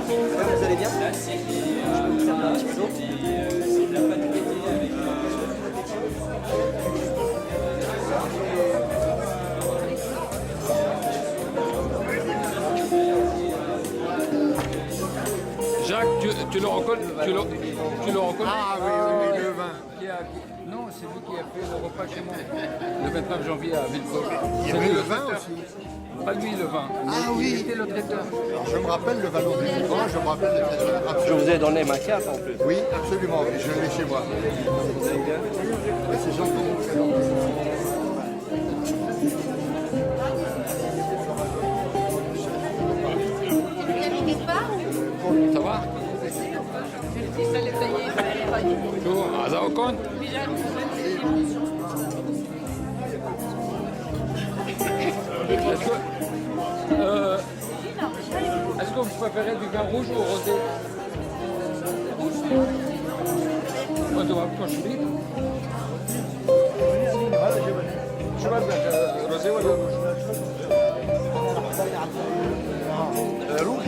Vous allez bien? Je peux vous servir un petit peu d'eau? Jacques, tu le reconnais? Tu le reconnais? Ah oui, oui, oui, le vin. Non, c'est lui qui a fait le repas chez moi. Le 29 janvier à Villefort. Il y C'est avait lui le le vin traiteur. aussi. Pas lui le vin. Ah Il oui. était le traiteur. Alors, je me rappelle le vallon du vin, je me rappelle les fêtes. Je vous ai donné ma carte en plus. Oui, absolument, oui, je l'ai chez moi. Ouais, c'est gentil. Ça va? Bonjour, Aza Ocon. Est-ce que vous préférez du vin rouge ou rosé? Quanto va con شريط؟ شو بدك روزي ولا روج؟ روج.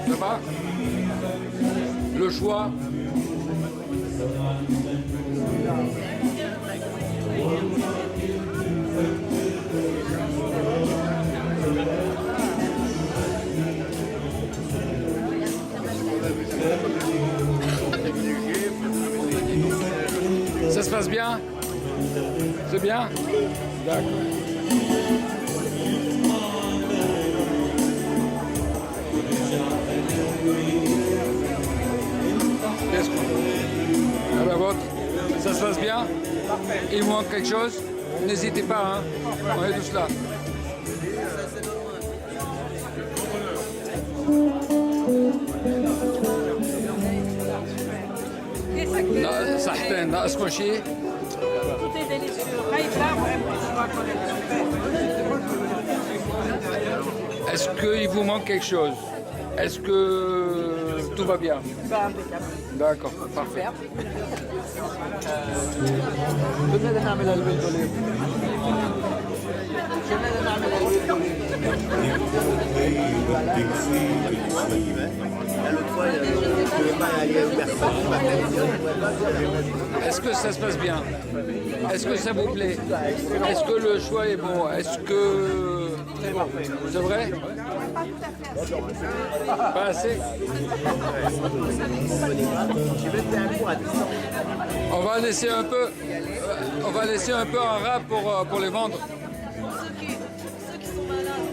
Ça va? Le choix. Ça se passe bien? C'est bien? D'accord. Qu'est-ce qu'on... À la vôtre. Ça se passe bien? Il vous manque quelque chose? N'hésitez pas, hein. On est tous là. صحتين ناقصكم شيء؟ Tout est délicieux. Raïba, vraiment, je crois qu'on est super. Est-ce qu'il vous manque quelque chose? Est-ce que tout va bien? Bah, impeccable. D'accord, parfait. بدنا نعمل البيت دوليب. بدنا نعمل البيت Est-ce que ça se passe bien? Est-ce que ça vous plaît? Est-ce que le choix est bon? Est-ce que... C'est vrai? Pas assez? On va laisser un peu... On va laisser un peu en rab pour les vendre. Ceux qui sont malades.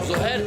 زهير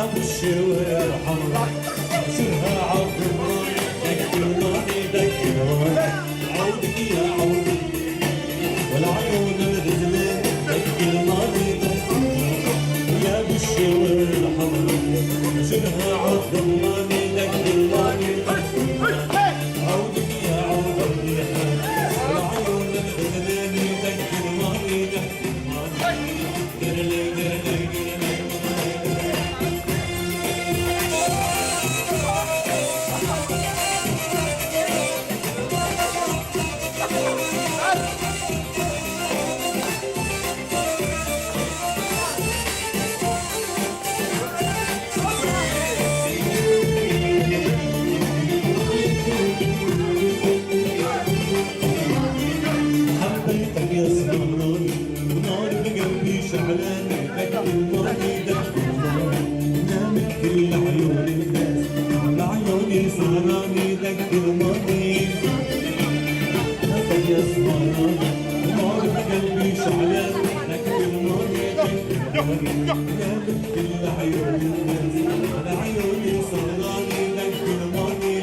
ابو الشوارع حمراء سرها عالضمان ذكرناني ذكرناني عودك يا عودك والعيون الغزلان ذكرناني ذكرناني يا ابو الشوارع الحمراء سرها عالضمان ذكرناني عودك يا عودك والعيون الغزلان ذكرناني حبيتك يا سهراني ونار بقلبي شعلاني ذكرناني ذكرناني نامت كل عيون الناس لعيوني سهراني ذكرناني حبيتك يا سهراني ونار بقلبي شعلاني ذكرناني ذكرناني نامت كل عيون الناس لعيوني سهراني ذكرناني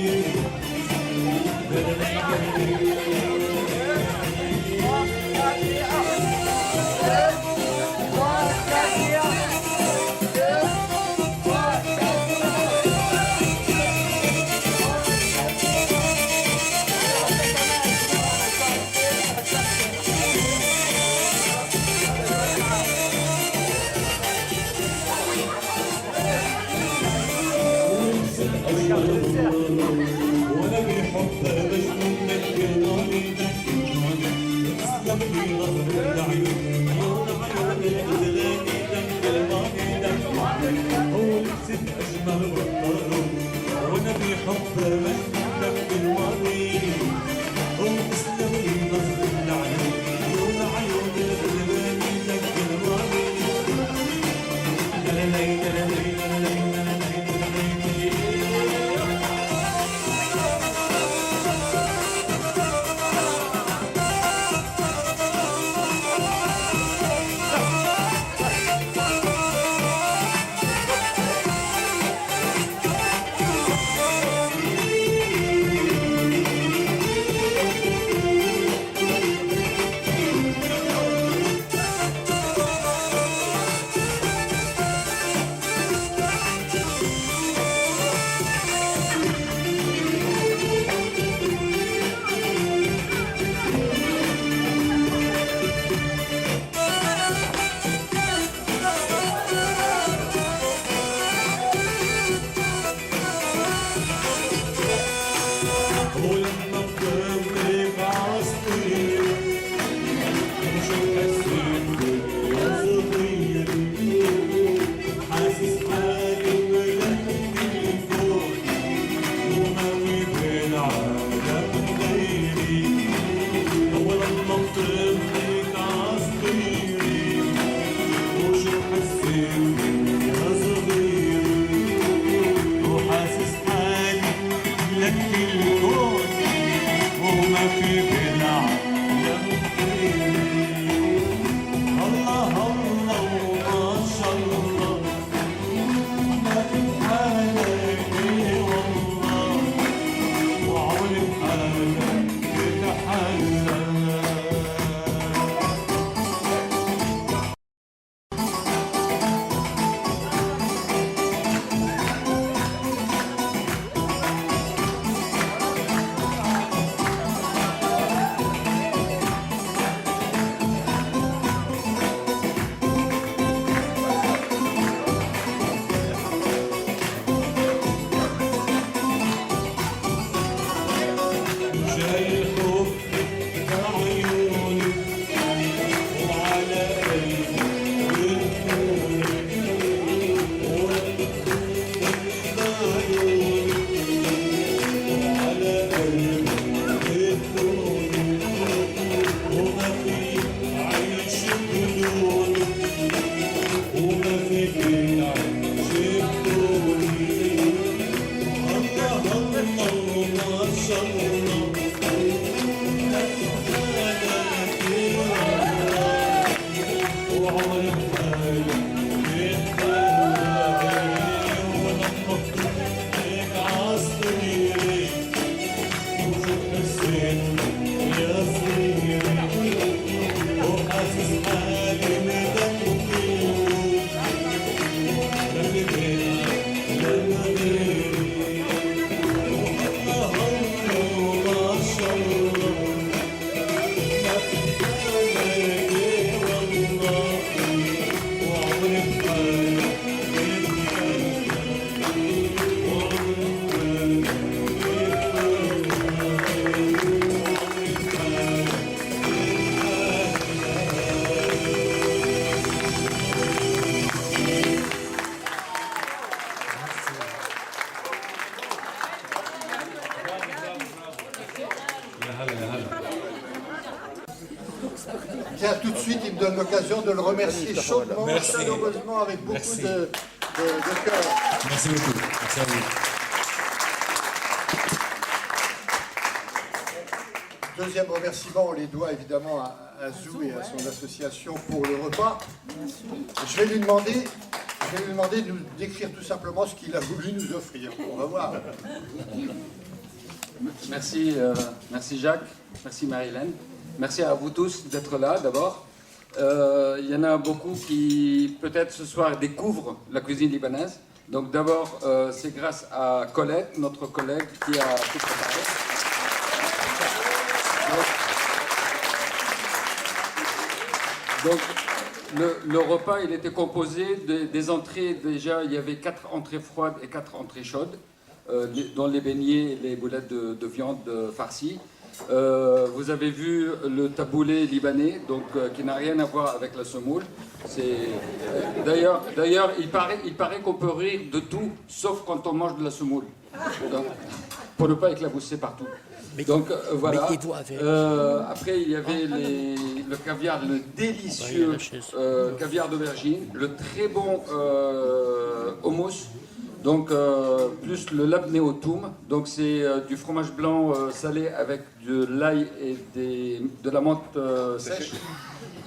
وانا بحب مجنون ذكرناني ذكرناني اسلم لي نظر العيون عيون عيون الغزلاني ذكرناني ذكرناني هو لبست اجمل بطلون وانا بحب مجنون ذكرناني هو اسلم لي نظر العيون عيون عيون الغزلاني ذكرناني لا لا لا لا لا bien, tout de suite, il me donne l'occasion de le remercier chaudement, Merci. chaleureusement, avec beaucoup Merci. de cœur. Merci beaucoup. Merci à vous. Deuxième remerciement, on les doit évidemment à Zou et à son association pour le repas. Je vais lui demander de nous décrire tout simplement ce qu'il a voulu nous offrir. On va voir. Merci, merci Jacques, merci Marie-Hélène. Merci à vous tous d'être là d'abord. Il y en a beaucoup qui peut-être ce soir découvrent la cuisine libanaise. Donc d'abord, c'est grâce à Colette, notre collègue, qui a tout préparé. Donc, le repas, il était composé des entrées. Déjà, il y avait 4 entrées froides et 4 entrées chaudes, dont les beignets et les boulettes de viande farcie. Vous avez vu le taboulé libanais, donc qui n'a rien à voir avec la semoule. D'ailleurs, il paraît qu'on peut rire de tout, sauf quand on mange de la semoule. Donc, pour ne pas éclabousser partout. Donc voilà. Après, il y avait le caviar, le délicieux caviar d'aubergine, le très bon hummus, donc plus le labné au toum. Donc c'est du fromage blanc salé avec de l'ail et de la menthe sèche.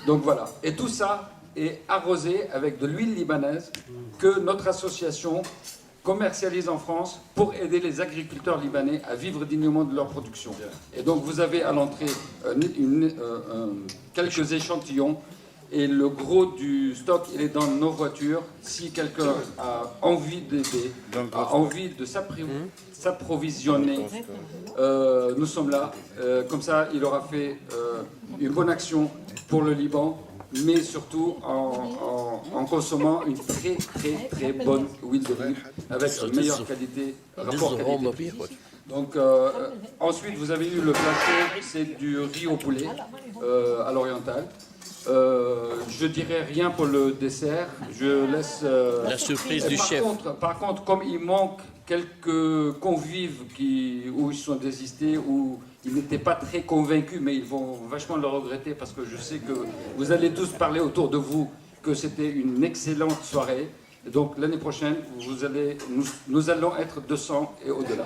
Donc voilà. Et tout ça est arrosé avec de l'huile libanaise que notre association commercialise en France pour aider les agriculteurs libanais à vivre dignement de leur production. Et donc vous avez à l'entrée quelques échantillons et le gros du stock il est dans nos voitures. Si quelqu'un a envie d'aider, a envie de s'approvisionner, nous sommes là. Comme ça, il aura fait une bonne action pour le Liban, mais surtout en consommant une très bonne huile d'olive avec une meilleure qualité, rapport qualité. Donc ensuite vous avez eu le plateau, c'est du riz au poulet à l'oriental. Je dirais rien pour le dessert, je laisse la surprise du chef. Par contre, comme il manque quelques convives où ils sont désistés, où ils n'étaient pas très convaincus, mais ils vont vachement le regretter parce que je sais que vous allez tous parler autour de vous que c'était une excellente soirée. Et donc l'année prochaine, nous allons être 200 et au-delà.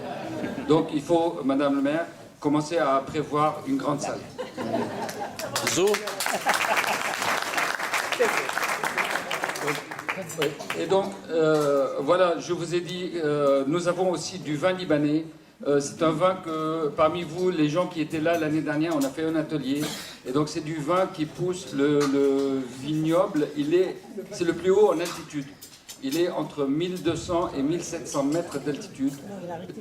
Donc il faut, Madame le maire, commencer à prévoir une grande salle. Zo. Et donc, voilà, je vous ai dit, nous avons aussi du vin libanais. C'est un vin que, parmi vous, les gens qui étaient là l'année dernière, on a fait un atelier. Et donc, c'est du vin qui pousse le vignoble. C'est le plus haut en altitude. Il est entre 1200 et 1700 mètres d'altitude.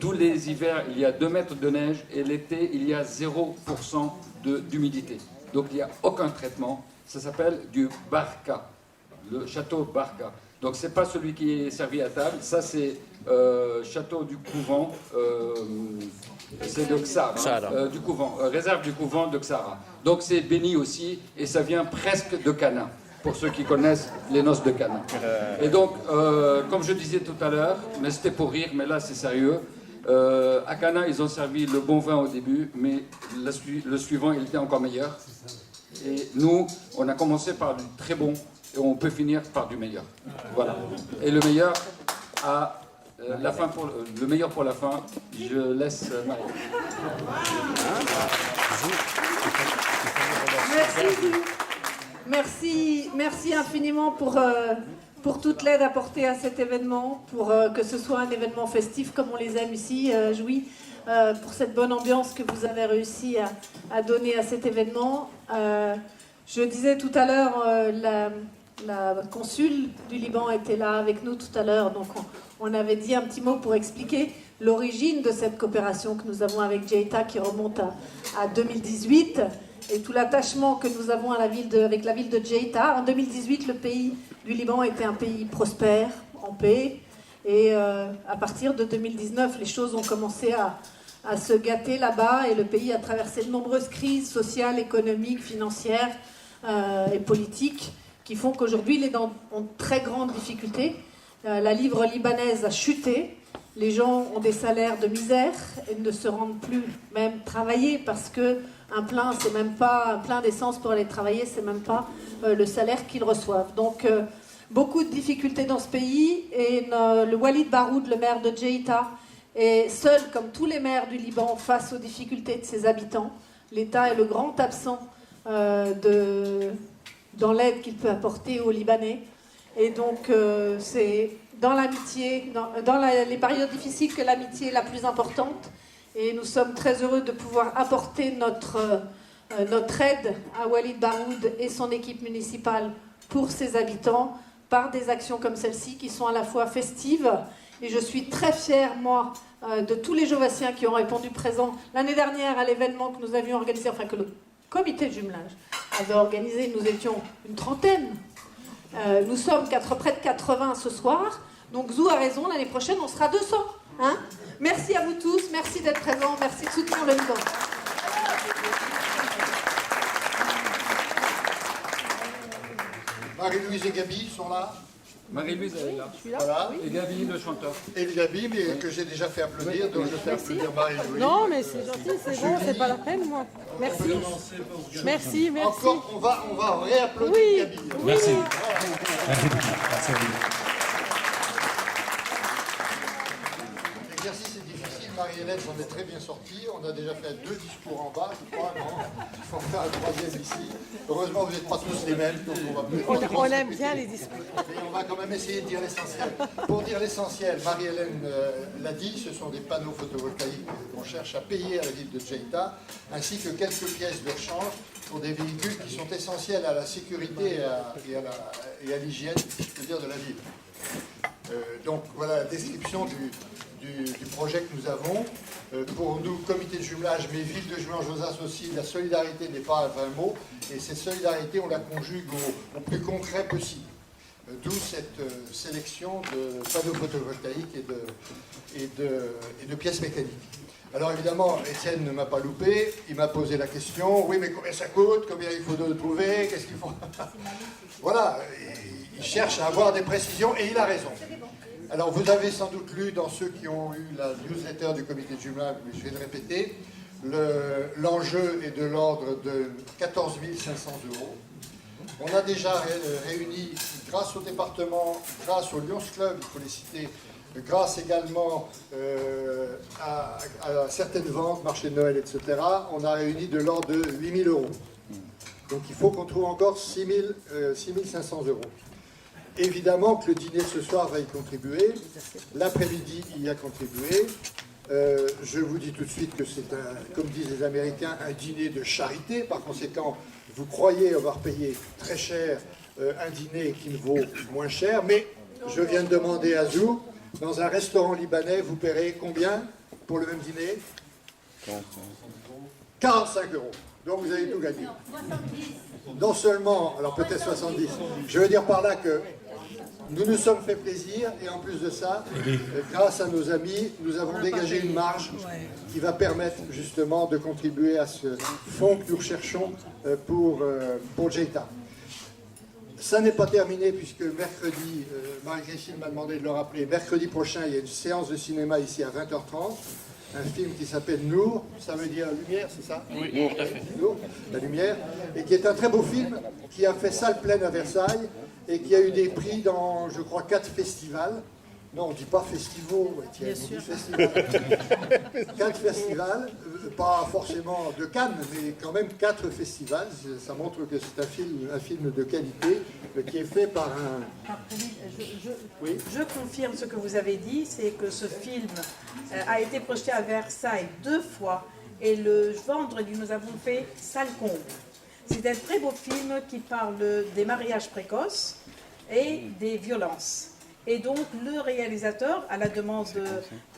Tous les hivers, il y a 2 mètres de neige. Et l'été, il y a 0% d'humidité. Donc, il n'y a aucun traitement. Ça s'appelle du Barca, le château Barca. Donc, ce n'est pas celui qui est servi à table. Ça, c'est château du couvent. C'est de Ksara, du couvent, réserve du couvent de Ksara. Donc, c'est béni aussi. Et ça vient presque de Cana, pour ceux qui connaissent les noces de Cana. Et donc, comme je disais tout à l'heure, mais c'était pour rire, mais là, c'est sérieux. À Cana, ils ont servi le bon vin au début, mais le suivant, il était encore meilleur. Et nous, on a commencé par du très bon et on peut finir par du meilleur. Voilà. Et le meilleur à la fin le meilleur pour la fin, je laisse Marie. Merci infiniment pour toute l'aide apportée à cet événement, pour que ce soit un événement festif comme on les aime ici, Jouy, pour cette bonne ambiance que vous avez réussi à donner à cet événement. Je disais tout à l'heure, la consul du Liban était là avec nous tout à l'heure, donc on avait dit un petit mot pour expliquer l'origine de cette coopération que nous avons avec Jeita qui remonte à 2018 et tout l'attachement que nous avons avec la ville de Jeita. En 2018, le pays du Liban était un pays prospère, en paix, et à partir de 2019, les choses ont commencé à se gâter là-bas et le pays a traversé de nombreuses crises sociales, économiques, financières et politiques qui font qu'aujourd'hui il est en très grande difficulté. La livre libanaise a chuté, les gens ont des salaires de misère et ne se rendent plus même travailler parce que un plein, c'est même pas un plein d'essence pour aller travailler, c'est même pas le salaire qu'ils reçoivent. Donc beaucoup de difficultés dans ce pays et le Walid Baroud, le maire de Djeïta, est seul, comme tous les maires du Liban, face aux difficultés de ses habitants. L'État est le grand absent dans l'aide qu'il peut apporter aux Libanais. Et donc, c'est dans l'amitié, dans les périodes difficiles que l'amitié est la plus importante. Et nous sommes très heureux de pouvoir apporter notre aide à Walid Baroud et son équipe municipale pour ses habitants par des actions comme celle-ci qui sont à la fois festives. Et je suis très fière, moi, de tous les Jovassiens qui ont répondu présent l'année dernière à l'événement que nous avions organisé, enfin que le comité de jumelage avait organisé. Nous étions une trentaine. Nous sommes près de 80 ce soir. Donc Zou a raison, l'année prochaine, on sera 200. Hein? Merci à vous tous, merci d'être présents, merci de soutenir le Liban. Marie-Louise et Gabi sont là. Marie-Louise, elle est là. Voilà. Et Gabi, le chanteur. Et Gabi, mais que j'ai déjà fait applaudir, donc je fais applaudir Marie-Louise. Non, mais c'est gentil, c'est bon, c'est pas la peine, moi. Merci. Merci, merci. Encore, on va réapplaudir Oui. Gabi. Merci. Merci beaucoup. Merci à vous. L'exercice est difficile, Marie-Hélène s'en est très bien sortie. On a déjà fait 2 discours en bas, je crois, non? Il faut en faire un 3e ici. Heureusement, vous n'êtes pas tous les mêmes, donc On aime bien les discours. mais on va quand même essayer de dire l'essentiel. Pour dire l'essentiel, Marie-Hélène l'a dit, ce sont des panneaux photovoltaïques qu'on cherche à payer à la ville de Djeïta, ainsi que quelques pièces de rechange pour des véhicules qui sont essentiels à la sécurité et à l'hygiène, je peux dire, de la ville. Donc voilà la description du projet que nous avons. Pour nous, comité de jumelage, mais ville de jumelage-Josas aussi, la solidarité n'est pas un vrai mot, et cette solidarité, on la conjugue au plus concret possible. D'où cette sélection de panneaux photovoltaïques et de pièces mécaniques. Alors évidemment, Étienne ne m'a pas loupé, il m'a posé la question, oui mais combien ça coûte, combien il faut de trouver, qu'est-ce qu'il faut... Voilà, il cherche à avoir des précisions et il a raison. Alors vous avez sans doute lu dans ceux qui ont eu la newsletter du comité de jumelage, mais je vais le répéter, l'enjeu est de l'ordre de 14 500 €. On a déjà réuni, grâce au département, grâce au Lions Club, il faut les citer, grâce également à certaines ventes, marché de Noël, etc., on a réuni de l'ordre de 8 000 €. Donc il faut qu'on trouve encore 6 500 €. Évidemment que le dîner de ce soir va y contribuer, l'après-midi y a contribué. Je vous dis tout de suite que c'est, comme disent les Américains, un dîner de charité. Par conséquent, vous croyez avoir payé très cher un dîner qui ne vaut moins cher, mais je viens de demander à Zou, dans un restaurant libanais, vous paierez combien pour le même dîner? 45 €. Donc vous avez tout gagné. Non seulement, alors peut-être 70, je veux dire par là que nous nous sommes fait plaisir et en plus de ça, grâce à nos amis, nous avons dégagé une marge qui va permettre justement de contribuer à ce fonds que nous recherchons pour Djeïta. Ça n'est pas terminé puisque mercredi, Marie-Christine m'a demandé de le rappeler, mercredi prochain il y a une séance de cinéma ici à 20h30. Un film qui s'appelle Nour, ça veut dire lumière, c'est ça? Oui, Nour, tout à fait. Nour, la lumière, et qui est un très beau film, qui a fait salle pleine à Versailles, et qui a eu des prix dans, je crois, 4 festivals. Non, on ne dit pas festivals, Étienne, on dit festivals. 4 festivals, pas forcément de Cannes, mais quand même 4 festivals. Ça montre que c'est un film de qualité qui est fait par un... Oui. Je confirme ce que vous avez dit, c'est que ce film a été projeté à Versailles 2 fois et le vendredi nous avons fait salle comble. C'est un très beau film qui parle des mariages précoces et des violences. Et donc le réalisateur, à la demande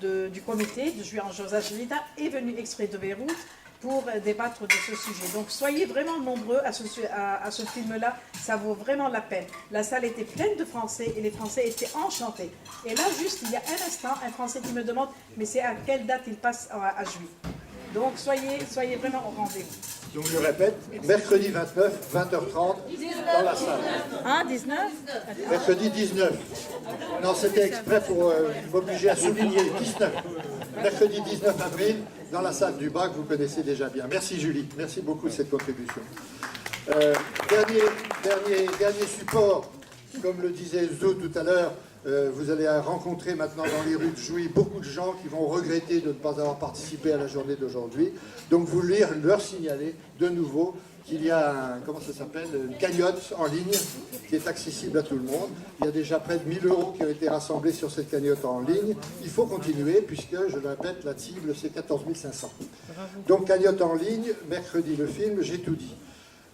du comité de Jumelage-Josas Djeïta, est venu exprès de Beyrouth pour débattre de ce sujet. Donc soyez vraiment nombreux à ce film-là, ça vaut vraiment la peine. La salle était pleine de Français et les Français étaient enchantés. Et là, juste il y a un instant, un Français qui me demande, mais c'est à quelle date il passe à Juif. Donc soyez vraiment au rendez-vous. Donc je répète, mercredi 29, 20h30, dans la salle. Ah, 19 Mercredi 19. Non, c'était exprès pour m'obliger à souligner 19. Mercredi 19 avril, dans la salle du bas que vous connaissez déjà bien. Merci Julie, merci beaucoup de cette contribution. Dernier support, comme le disait Zo tout à l'heure, vous allez rencontrer maintenant dans les rues de Jouy beaucoup de gens qui vont regretter de ne pas avoir participé à la journée d'aujourd'hui. Donc vous leur signaler de nouveau qu'il y a une cagnotte en ligne qui est accessible à tout le monde. Il y a déjà près de 1 000 € qui ont été rassemblés sur cette cagnotte en ligne. Il faut continuer puisque, je le répète, la cible c'est 14 500. Donc cagnotte en ligne, mercredi le film, j'ai tout dit.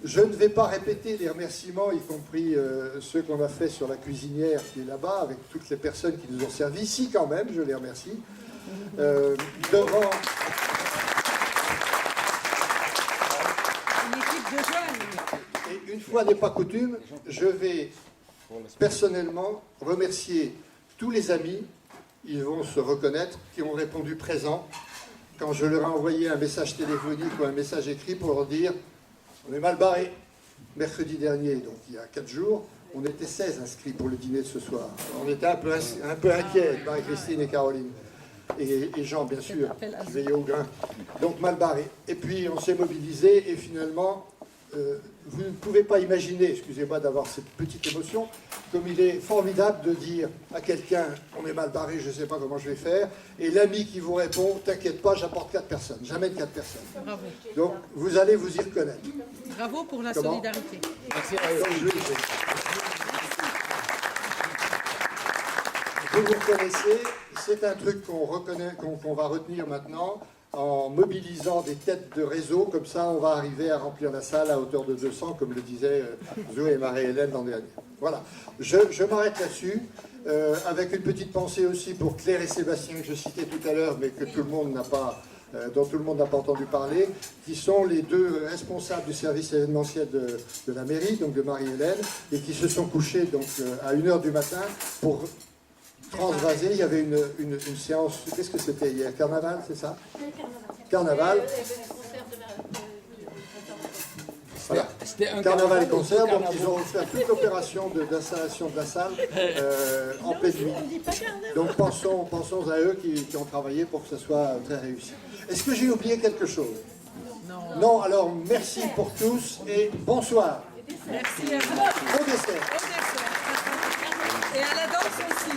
Je ne vais pas répéter les remerciements, y compris ceux qu'on a fait sur la cuisinière qui est là-bas, avec toutes les personnes qui nous ont servi. Si, quand même, je les remercie. Devant... Une équipe de jeunes. Et une fois n'est pas coutume, je vais personnellement remercier tous les amis, ils vont se reconnaître, qui ont répondu présent quand je leur ai envoyé un message téléphonique ou un message écrit pour leur dire on est mal barré. Mercredi dernier, donc il y a 4 jours, on était 16 inscrits pour le dîner de ce soir. On était un peu inquiets, Marie-Christine et Caroline. Et Jean, bien sûr, qui veillait au grain. Donc mal barré. Et puis on s'est mobilisé et finalement, vous ne pouvez pas imaginer, excusez-moi d'avoir cette petite émotion, comme il est formidable de dire à quelqu'un on est mal barré, je ne sais pas comment je vais faire, et l'ami qui vous répond t'inquiète pas, j'apporte 4 personnes, j'amène 4 personnes. Bravo. Donc vous allez vous y reconnaître. Bravo pour la Comment solidarité. Merci. Vous vous reconnaissez, c'est un truc qu'on va retenir maintenant en mobilisant des têtes de réseau, comme ça on va arriver à remplir la salle à hauteur de 200, comme le disaient Zoé et Marie-Hélène l'an dernier. Voilà, je m'arrête là-dessus, avec une petite pensée aussi pour Claire et Sébastien que je citais tout à l'heure, mais que tout le monde n'a pas... dont tout le monde n'a pas entendu parler, qui sont les 2 responsables du service événementiel de la mairie, donc de Marie-Hélène, et qui se sont couchés donc, à 1h du matin pour transvaser. Il y avait une séance, qu'est-ce que c'était hier? Carnaval, c'est ça? Carnaval. Voilà. Carnaval et concert, donc ils ont fait toute l'opération d'installation de la salle en pleine nuit. Donc pensons à eux qui ont travaillé pour que ça soit très réussi. Est-ce que j'ai oublié quelque chose? Non, alors merci pour tous et bonsoir. Merci à vous. Bon dessert. Au dessert. Et à la danse aussi.